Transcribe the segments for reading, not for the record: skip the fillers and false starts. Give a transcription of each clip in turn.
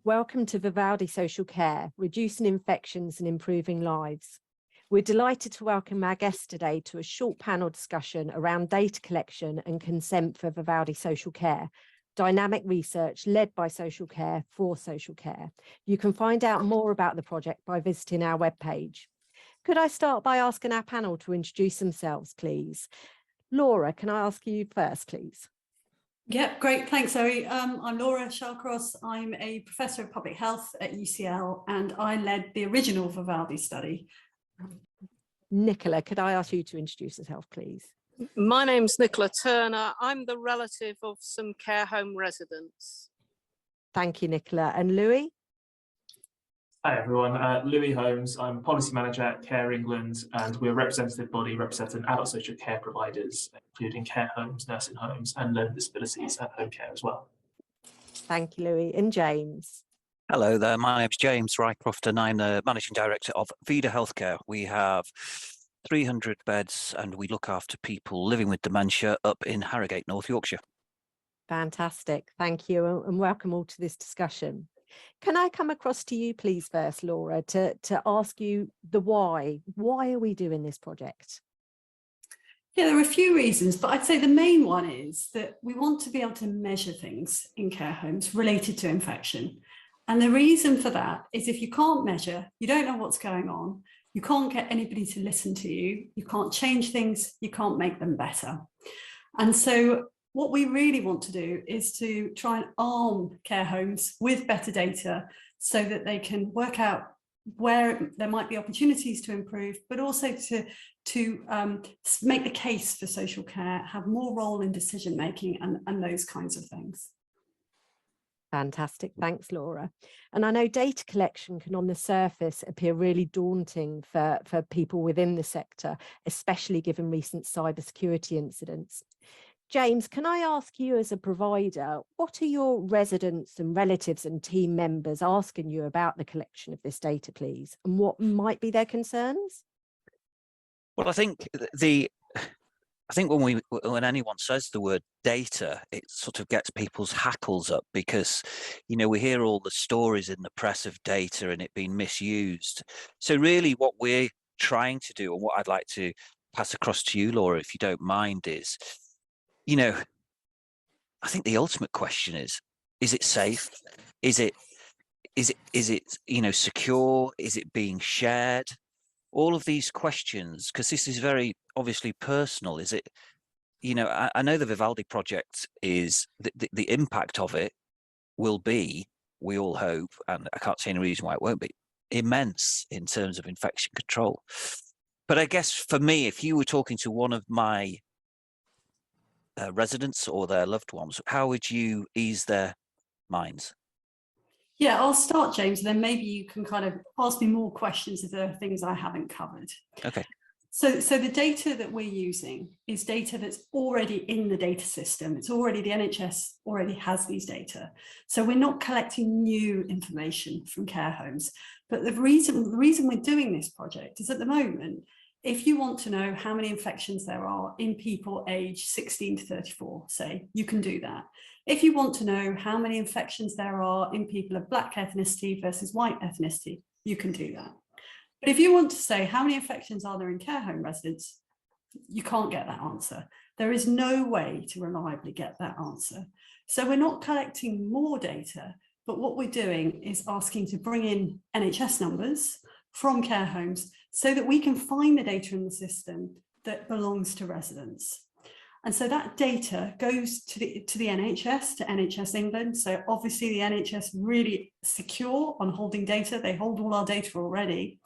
Welcome to Vivaldi Social Care, reducing infections and improving lives. We're delighted to welcome our guests today to a short panel discussion around data collection and consent for Vivaldi Social Care, dynamic research led by social care for social care. You can find out more about the project by visiting our webpage. Could I start by asking our panel to introduce themselves, please? Laura, can I ask you first, please? Yeah, great. Thanks, Zoe. I'm Laura Shallcross. I'm a professor of public health at UCL, and I led the original Vivaldi study. Nicola, could I ask you to introduce yourself, please? My name's Nicola Turner. I'm the relative of some care home residents. Thank you, Nicola. And Louis? Hi everyone, Louis Holmes. I'm Policy Manager at Care England, and we're a representative body representing adult social care providers, including care homes, nursing homes, and learning disabilities and home care as well. Thank you, Louis. And James? Hello there, my name's James Rycroft and I'm the Managing Director of VIVALDI Healthcare. We have 300 beds and we look after people living with dementia up in Harrogate, North Yorkshire. Fantastic. Thank you, and welcome all to this discussion. Can I come across to you, please, first, Laura, to ask you the why? Why are we doing this project? Yeah, there are a few reasons, but I'd say the main one is that we want to be able to measure things in care homes related to infection. And the reason for that is if you can't measure, you don't know what's going on, you can't get anybody to listen to you, you can't change things, you can't make them better. And so what we really want to do is to try and arm care homes with better data so that they can work out where there might be opportunities to improve, but also to make the case for social care, have more role in decision making and those kinds of things. Fantastic. Thanks, Laura. And I know data collection can on the surface appear really daunting for people within the sector, especially given recent cybersecurity incidents. James, can I ask you as a provider, what are your residents and relatives and team members asking you about the collection of this data, please? And what might be their concerns? Well, I think when anyone says the word data, it sort of gets people's hackles up because, you know, we hear all the stories in the press of data and it being misused. So really what we're trying to do, and what I'd like to pass across to you, Laura, if you don't mind, is, you know, I think the ultimate question is it safe? Is it, you know, secure? Is it being shared? All of these questions, because this is very obviously personal. Is it, you know, I know the Vivaldi project is, the impact of it will be, we all hope, and I can't see any reason why it won't be, immense in terms of infection control. But I guess for me, if you were talking to one of my residents or their loved ones, how would you ease their minds? Yeah, I'll start, James, and then maybe you can kind of ask me more questions if there are things I haven't covered. Okay. So the data that we're using is data that's already in the data system. It's already, the NHS already has these data. So we're not collecting new information from care homes. But the reason we're doing this project is at the moment, if you want to know how many infections there are in people aged 16 to 34, say, you can do that. If you want to know how many infections there are in people of Black ethnicity versus white ethnicity, you can do that. But if you want to say how many infections are there in care home residents, you can't get that answer. There is no way to reliably get that answer. So we're not collecting more data, but what we're doing is asking to bring in NHS numbers from care homes so that we can find the data in the system that belongs to residents. And so that data goes to the NHS, to NHS England. So obviously the NHS really secure on holding data. They hold all our data already.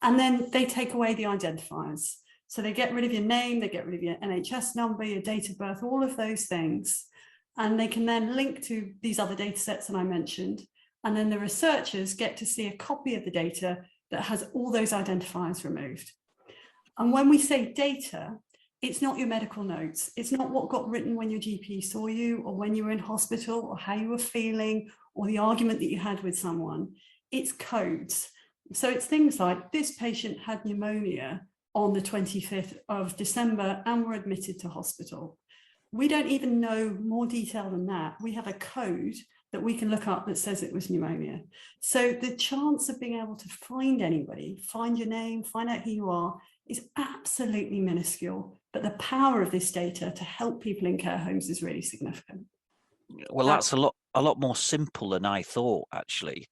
And then they take away the identifiers. So they get rid of your name, they get rid of your NHS number, your date of birth, all of those things. And they can then link to these other data sets that I mentioned. And then the researchers get to see a copy of the data that has all those identifiers removed. And when we say data, it's not your medical notes. It's not what got written when your GP saw you or when you were in hospital or how you were feeling or the argument that you had with someone. It's codes. So it's things like this patient had pneumonia on the 25th of December and were admitted to hospital. We don't even know more detail than that. We have a code that we can look up that says it was pneumonia. So the chance of being able to find anybody, find your name, find out who you are, is absolutely minuscule. But the power of this data to help people in care homes is really significant. Well, that's a lot more simple than I thought, actually.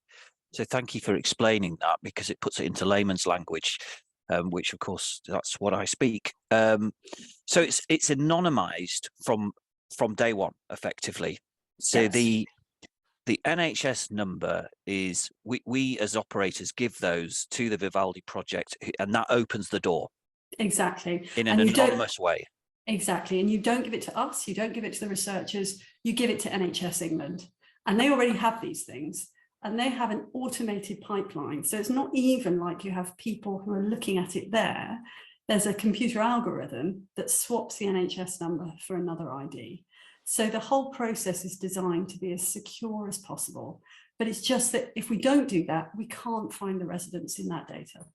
So thank you for explaining that, because it puts it into layman's language, which of course that's what I speak. So it's anonymized from day one, effectively. So Yes. the NHS number is, we as operators give those to the Vivaldi project, and that opens the door. Exactly. In an anonymous way. Exactly. And you don't give it to us, you don't give it to the researchers, you give it to NHS England. And they already have these things, and they have an automated pipeline. So it's not even like you have people who are looking at it there. There's a computer algorithm that swaps the NHS number for another ID. So the whole process is designed to be as secure as possible. But it's just that if we don't do that, we can't find the residents in that data.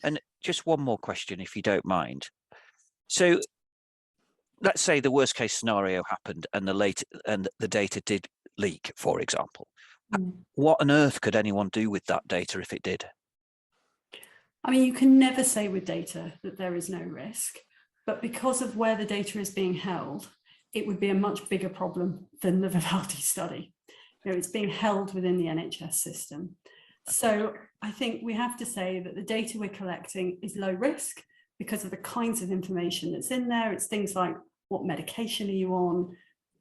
And just one more question, if you don't mind. So let's say the worst case scenario happened and the data did leak, for example. What on earth could anyone do with that data if it did? I mean, you can never say with data that there is no risk, but because of where the data is being held, it would be a much bigger problem than the Vivaldi study. You know, it's being held within the NHS system. So I think we have to say that the data we're collecting is low risk because of the kinds of information that's in there. It's things like, what medication are you on?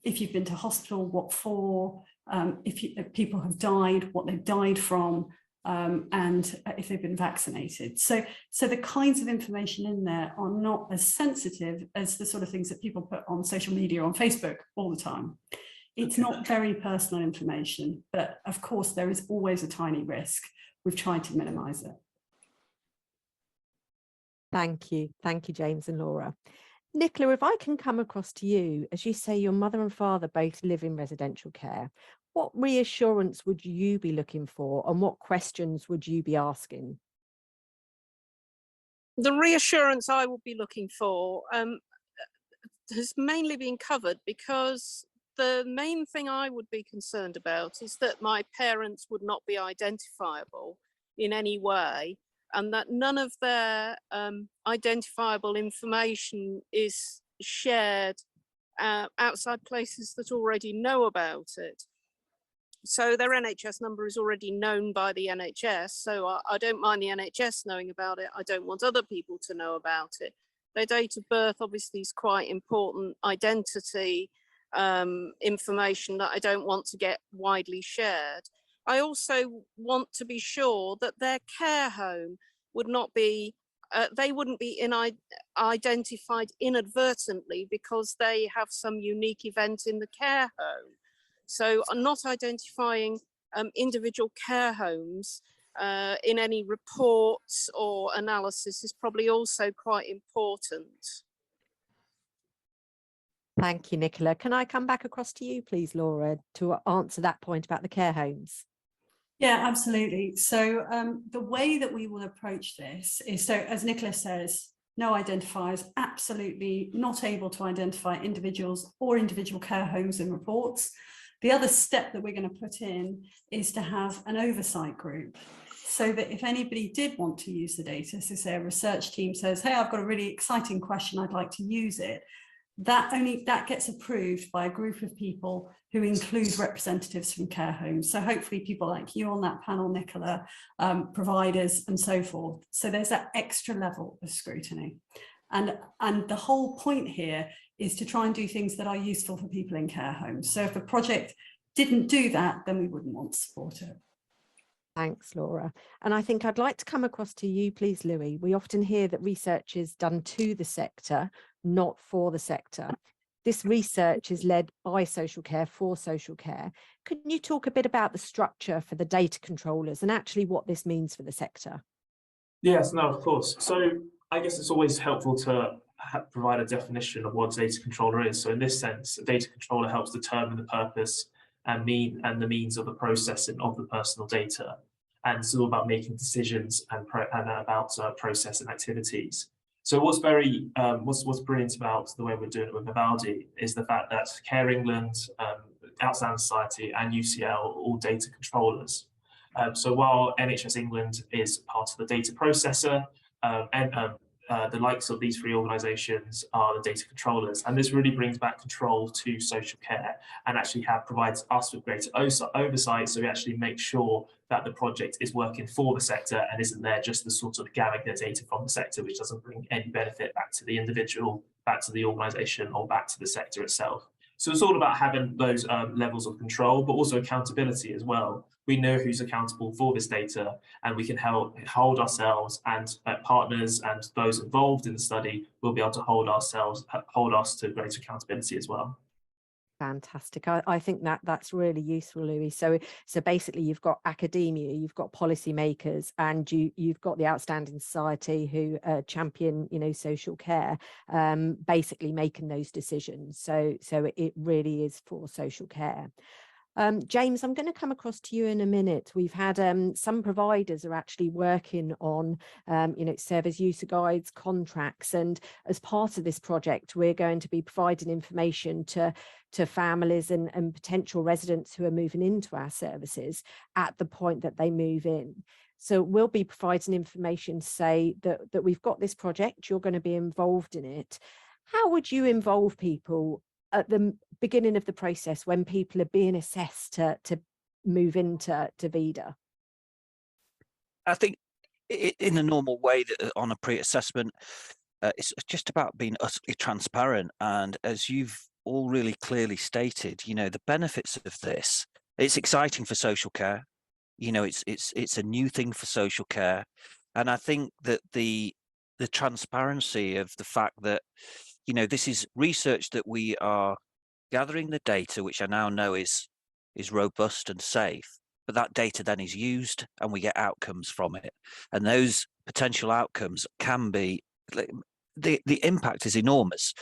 If you've been to hospital, what for? If people have died, what they've died from, and if they've been vaccinated. So the kinds of information in there are not as sensitive as the sort of things that people put on social media, on Facebook all the time. It's not very personal information, but of course there is always a tiny risk. We've tried to minimize it. Thank you, James and Laura. Nicola, if I can come across to you, as you say your mother and father both live in residential care, what reassurance would you be looking for, and what questions would you be asking? The reassurance I would be looking for has mainly been covered, because the main thing I would be concerned about is that my parents would not be identifiable in any way, and that none of their identifiable information is shared outside places that already know about it. So their NHS number is already known by the NHS, so I don't mind the NHS knowing about it. I don't want other people to know about it. Their date of birth obviously is quite important identity information that I don't want to get widely shared. I also want to be sure that their care home would not be, they wouldn't be identified inadvertently because they have some unique event in the care home. So not identifying individual care homes in any reports or analysis is probably also quite important. Thank you, Nicola. Can I come back across to you, please, Laura, to answer that point about the care homes? Yeah, absolutely. So the way that we will approach this is, so as Nicola says, no identifiers, absolutely not able to identify individuals or individual care homes in reports. The other step that we're going to put in is to have an oversight group, so that if anybody did want to use the data, so say a research team says, hey, I've got a really exciting question, I'd like to use it, that gets approved by a group of people who include representatives from care homes. So hopefully people like you on that panel, Nicola, providers and so forth. So there's that extra level of scrutiny. And the whole point here is to try and do things that are useful for people in care homes. So if a project didn't do that, then we wouldn't want to support it. Thanks, Laura. And I think I'd like to come across to you, please, Louis. We often hear that research is done to the sector, not for the sector. This research is led by social care for social care. Can you talk a bit about the structure for the data controllers and actually what this means for the sector? Yes, no, of course. So I guess it's always helpful to provide a definition of what a data controller is. So in this sense, a data controller helps determine the purpose and the means of the processing of the personal data. And it's all about making decisions and about process and activities. So what's what's brilliant about the way we're doing it with Vivaldi is the fact that Care England, Outstanding Society and UCL all data controllers. So while NHS England is part of the data processor, the likes of these three organisations are the data controllers, and this really brings back control to social care and actually provides us with greater oversight, so we actually make sure that the project is working for the sector and isn't there just to sort of gather the data from the sector, which doesn't bring any benefit back to the individual, back to the organisation, or back to the sector itself. So it's all about having those levels of control, but also accountability as well. We know who's accountable for this data, and we can hold ourselves, and partners and those involved in the study will be able to hold us to greater accountability as well. Fantastic. I think that's really useful, Louis. So basically you've got academia, you've got policymakers, and you've got the Outstanding Society who champion, social care, basically making those decisions. So it really is for social care. James, I'm going to come across to you in a minute. We've had some providers are actually working on, service user guides, contracts, and as part of this project, we're going to be providing information to families and potential residents who are moving into our services at the point that they move in. So we'll be providing information to say that we've got this project, you're going to be involved in it. How would you involve people at the beginning of the process when people are being assessed to move into VIDA? I think in the normal way that on a pre-assessment, it's just about being utterly transparent. And as you've all really clearly stated, the benefits of this, it's exciting for social care. It's a new thing for social care. And I think that the transparency of the fact that, this is research that we are gathering the data, which I now know is robust and safe, but that data then is used and we get outcomes from it. And those potential outcomes can be, the impact is enormous,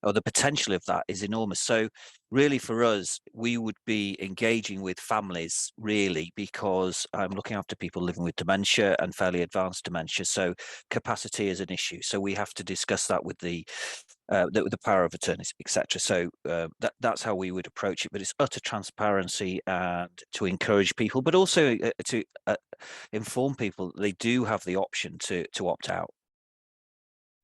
or the potential of that is enormous. So really for us, we would be engaging with families really, because I'm looking after people living with dementia and fairly advanced dementia. So capacity is an issue. So we have to discuss that with the power of attorneys, etc. So that's how we would approach it. But it's utter transparency and to encourage people, but also to inform people that they do have the option to opt out.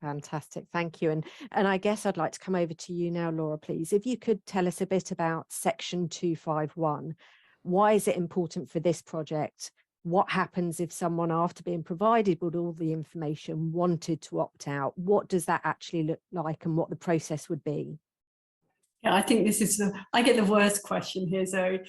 Fantastic, thank you. And I guess I'd like to come over to you now, Laura, please. If you could tell us a bit about Section 251. Why is it important for this project? What happens if someone, after being provided with all the information, wanted to opt out? What does that actually look like, and what the process would be? Yeah, I think this is I get the worst question here, Zoe.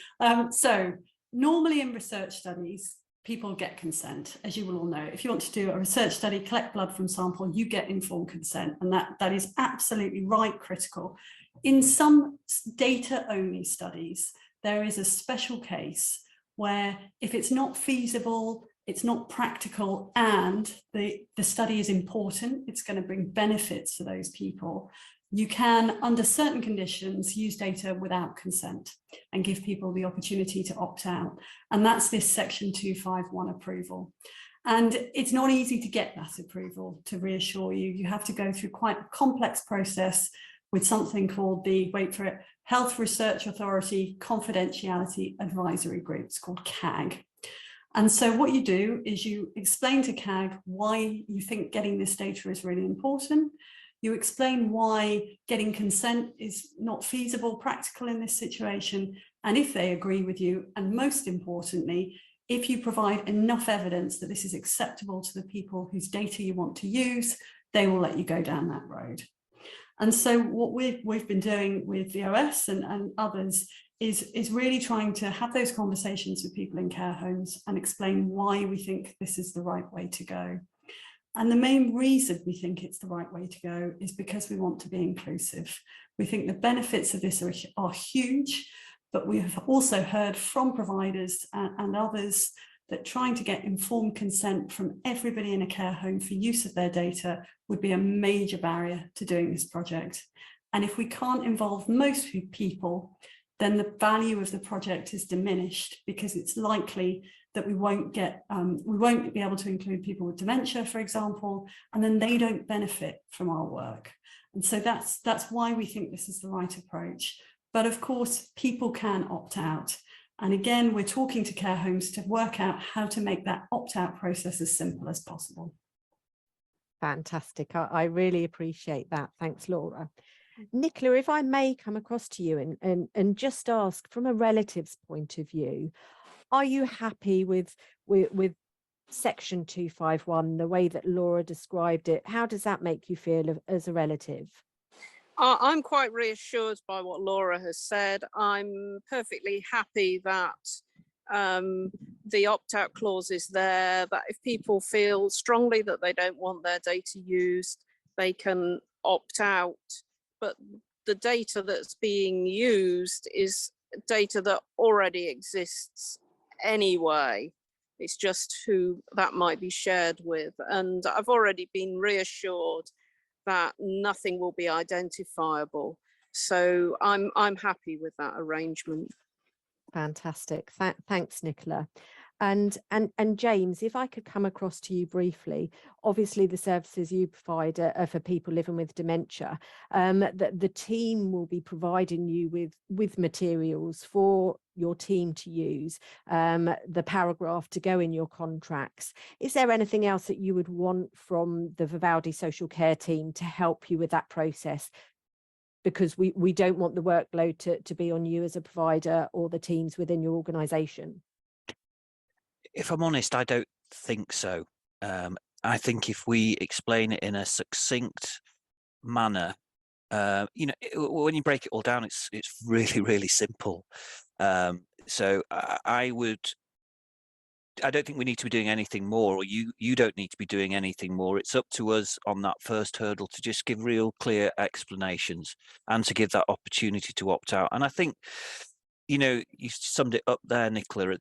So normally in research studies, people get consent, as you will all know. If you want to do a research study, collect blood from sample, you get informed consent, and that is absolutely right, critical. In some data-only studies, there is a special case where if it's not feasible, it's not practical, and the study is important, it's going to bring benefits to those people, you can, under certain conditions, use data without consent and give people the opportunity to opt out. And that's this Section 251 approval. And it's not easy to get that approval, to reassure you. You have to go through quite a complex process with something called the, wait for it, Health Research Authority Confidentiality Advisory Group. It's called CAG. And so what you do is you explain to CAG why you think getting this data is really important. You explain why getting consent is not feasible, practical in this situation, and if they agree with you, and most importantly, if you provide enough evidence that this is acceptable to the people whose data you want to use, they will let you go down that road. And so what we've been doing with VOS and others is really trying to have those conversations with people in care homes and explain why we think this is the right way to go. And the main reason we think it's the right way to go is because we want to be inclusive. We think the benefits of this are huge, but we have also heard from providers and others that trying to get informed consent from everybody in a care home for use of their data would be a major barrier to doing this project. And if we can't involve most people, then the value of the project is diminished, because it's likely that we won't be able to include people with dementia, for example, and then they don't benefit from our work. And so that's why we think this is the right approach. But of course, people can opt out. And again, we're talking to care homes to work out how to make that opt-out process as simple as possible. Fantastic. I really appreciate that. Thanks, Laura. Nicola, if I may come across to you and just ask from a relative's point of view, are you happy with Section 251, the way that Laura described it? How does that make you feel as a relative? I'm quite reassured by what Laura has said. I'm perfectly happy that the opt-out clause is there, that if people feel strongly that they don't want their data used, they can opt out. But the data that's being used is data that already exists anyway. It's just who that might be shared with. And I've already been reassured that nothing will be identifiable. So I'm happy with that arrangement. Fantastic. Thanks, Nicola. And James, if I could come across to you briefly, obviously the services you provide are for people living with dementia. The team will be providing you with materials for your team to use, the paragraph to go in your contracts. Is there anything else that you would want from the Vivaldi social care team to help you with that process? Because we don't want the workload to be on you as a provider or the teams within your organisation. If I'm honest, I don't think so. I think if we explain it in a succinct manner, you know, when you break it all down, it's really, really simple. So I don't think we need to be doing anything more, or you don't need to be doing anything more. It's up to us on that first hurdle to just give real clear explanations and to give that opportunity to opt out. And I think, you know, you summed it up there, Nicola.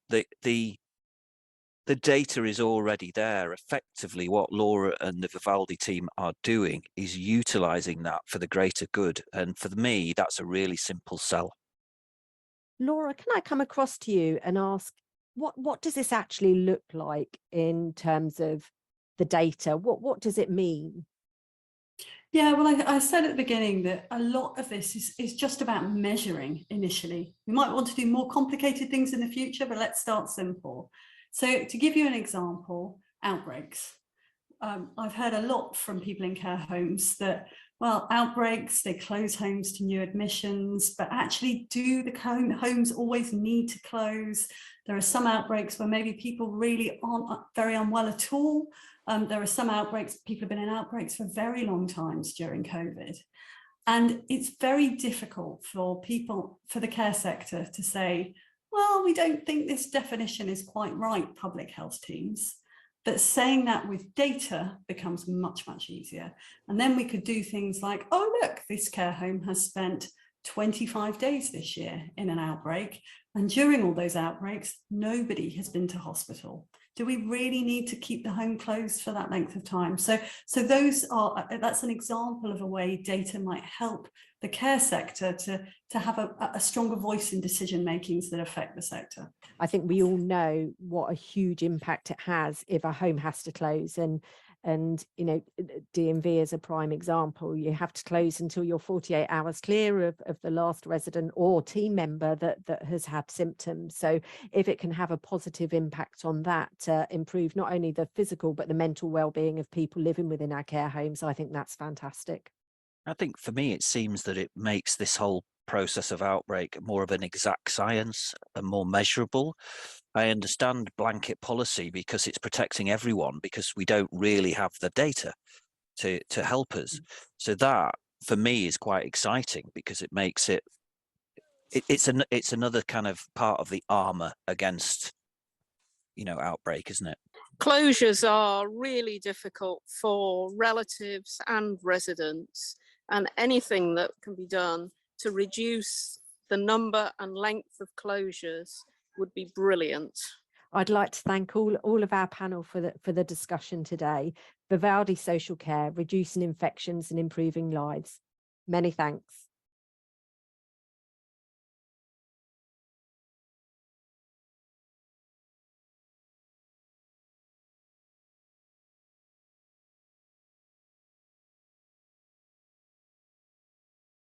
The data is already there. Effectively, what Laura and the Vivaldi team are doing is utilising that for the greater good. And for me, that's a really simple sell. Laura, can I come across to you and ask, what does this actually look like in terms of the data? What does it mean? Yeah, well, I said at the beginning that a lot of this is just about measuring initially. We might want to do more complicated things in the future, but let's start simple. So to give you an example, outbreaks. I've heard a lot from people in care homes that, well, outbreaks, they close homes to new admissions, but actually do the homes always need to close? There are some outbreaks where maybe people really aren't very unwell at all. There are some outbreaks, people have been in outbreaks for very long times during COVID. And it's very difficult for people, for the care sector to say, well, we don't think this definition is quite right, public health teams. But saying that with data becomes much, much easier. And then we could do things like, oh, look, this care home has spent 25 days this year in an outbreak. And during all those outbreaks, nobody has been to hospital. Do we really need to keep the home closed for that length of time? So that's an example of a way data might help the care sector to have a stronger voice in decision makings that affect the sector. I think we all know what a huge impact it has if a home has to close, and you know, DMV is a prime example. You have to close until you're 48 hours clear of the last resident or team member that has had symptoms. So if it can have a positive impact on that, improve not only the physical but the mental well-being of people living within our care homes, I think that's fantastic. I think for me, it seems that it makes this whole process of outbreak more of an exact science and more measurable. I understand blanket policy because it's protecting everyone, because we don't really have the data to help us. So that for me is quite exciting, because it makes it's another kind of part of the armor against, you know, outbreak, isn't it? Closures are really difficult for relatives and residents, and anything that can be done to reduce the number and length of closures would be brilliant. I'd like to thank all of our panel for the discussion today. Vivaldi Social Care, reducing infections and improving lives. Many thanks.